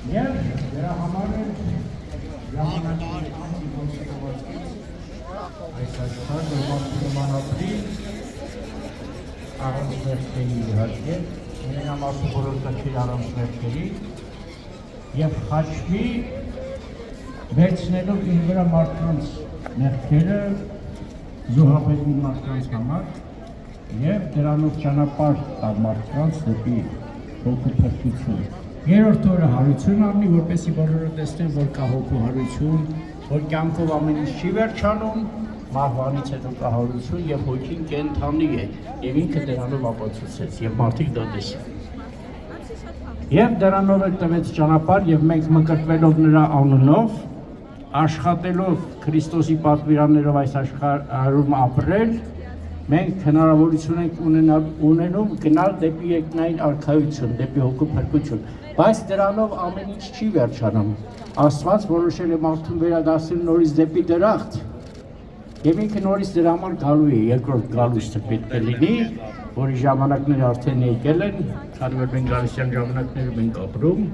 Եվ դրա համար է ժամանակի այս աշխարհը մանապրի առանց վերջերի իհարկե, ամենամասը բոլորը չի առանց վերջերի և խաչվի վերցնելով իր վրա մարդկանց մեղքերը զոհաբերվի մարդկանց համար և դրանով ճանապարհ տալ մարդկանց դեպի հոգու փրկություն։ Երրորդ օրը հարություն առնի, որպեսզի բոլորը տեսնեն, որ կա հոգու հարություն, որ կյանքով ամեն ինչ չի վերջանում, մահվանից հետո կա հարություն և հոգին կենդանի է, և ինքը դրանով ապացուցեց, և մարդիկ դա տեսան։ Եվ դրանով էլ տվեց ճանապարհ, և մենք մկրտվելով նրա անունով, աշխատելով Քրիստոսի պատվիրաններով այս աշխարհում ապրել, մենք հնարավորություն ենք ունենում գնալ դեպի երկնային արքայություն, դեպի հոգու փրկություն, բայց դրանով ամեն ինչ չի վերջանում։ Աստված որոշել է մարդուն վերադարձնել նորից դեպի դրախտ, և ինքը նորից դրա համար գալու է, երկրորդ գալուստը պետք է լինի, որի ժամանակները արդեն եկել են, քանի որ մենք գալստյան ժամանակներում ենք ապրում,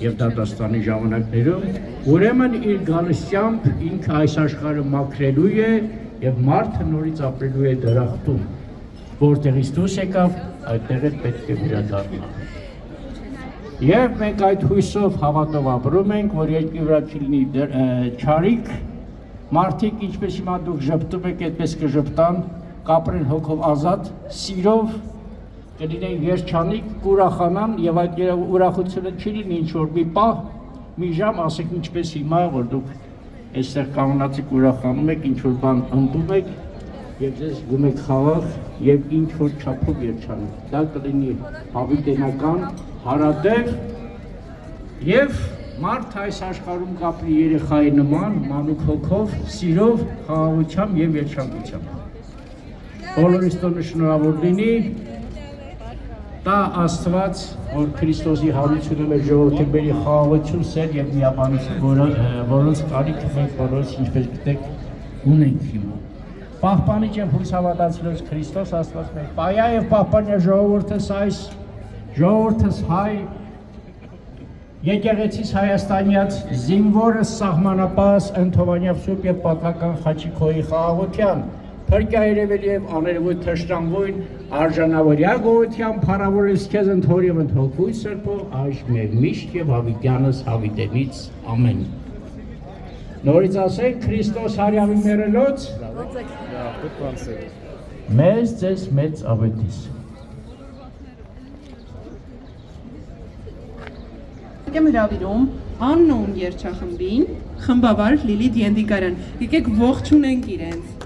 և դատաստանի ժամանակներում, ուրեմն իր գալստյամբ ինքը այս աշխարհը մաքրելու է և մարդը նորից ապրելու է դրախտում, որտեղից դուրս եկավ, այդտեղ էլ պետք է վերադառնա։ Եվ մենք այդ հույսով հավատով ապրում ենք, որ երկրի վրա չլինի չարիք, մարդիկ ինչպես հիմա դուք ժպտում եք, այդպես կժպտան, կապրեն հոգով ազատ, սիրով, կլինեն երջանիկ, կուրախանան և այդ ուրախությունը չի լինի ինչ-որ մի պահ, մի ժամ, ասեք ինչպես հիմա, որ դուք այստեղ կանգնացիք ուրախանում եք, ինչ-որ բան ընդում եք և ձեզ գում եք խաղաղ և ինչ-որ չափով երջանիկ։ Դա կլինի հավիտենական, հարատև և մարդը այս աշխարհում կապրի երեխայի նման, մանուկ հոգով, սիրով, խաղաղությամբ և երջանկությամբ։ Բոլորիս տոնը շնորհավոր լինի, տա Աստված, որ Քրիստոսի հարությունը մեր ժողովրդին բերի խաղաղություն, սեր և միաբանություն, որոնց կարիքը մենք բոլորս ինչպես գիտեք ունենք հիմա։ Պահպանիչ և հույս հավատացնող Քրիստոս Աստված մեր պայա և պահպանյա ժողովուրդս հայ, եկեղեցիս Հայաստանյաց, զինվորս սահմանապահս, ընդհովանյավ սուրբ և պատվական Խաչիկոյի խաղաղության, փրկյա երևելի և աներևույթ թշնամվույն, արժանավորյա գողության, փառավորես քեզ ընդհոր և ընդհոգույն սրբով, այժմ և միշտ և հավիտյանս հավիտենից, ամեն։ Նորից ասենք, Քրիստոս հարյավի մեռելոց, մեզ ձեզ մեծ ավետիս։ Եմ հրավիրում աննոուն երգչախմբին, խմբավար Լիլիթ Ենդիկարյան, եկեք ողջունենք իրենց։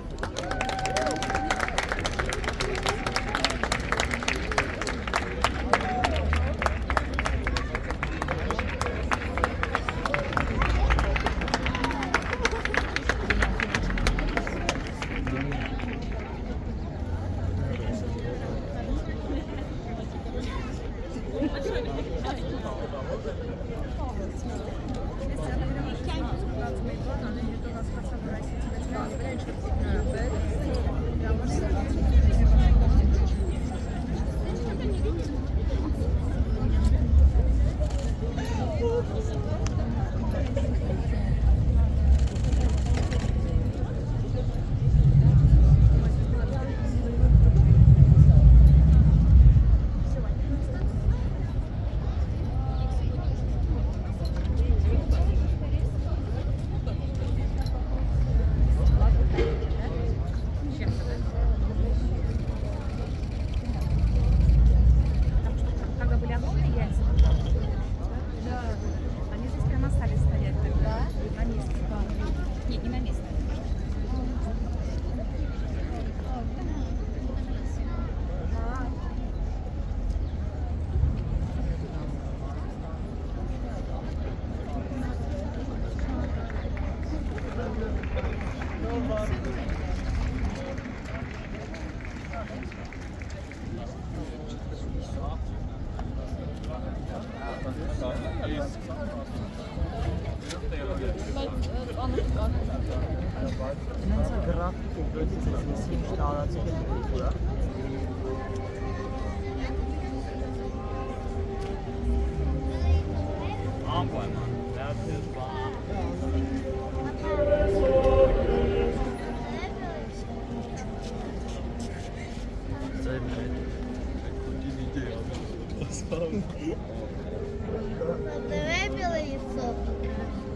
Давай белое яйцо покрашу.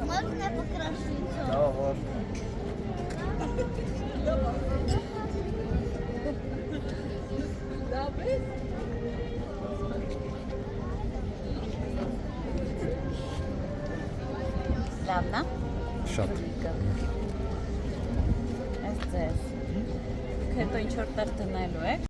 Можно я покрашу яйцо? Լավն է։ Շատ։ Այս ձեզ։ Հետո ինչ որ տեղ դնելու եք։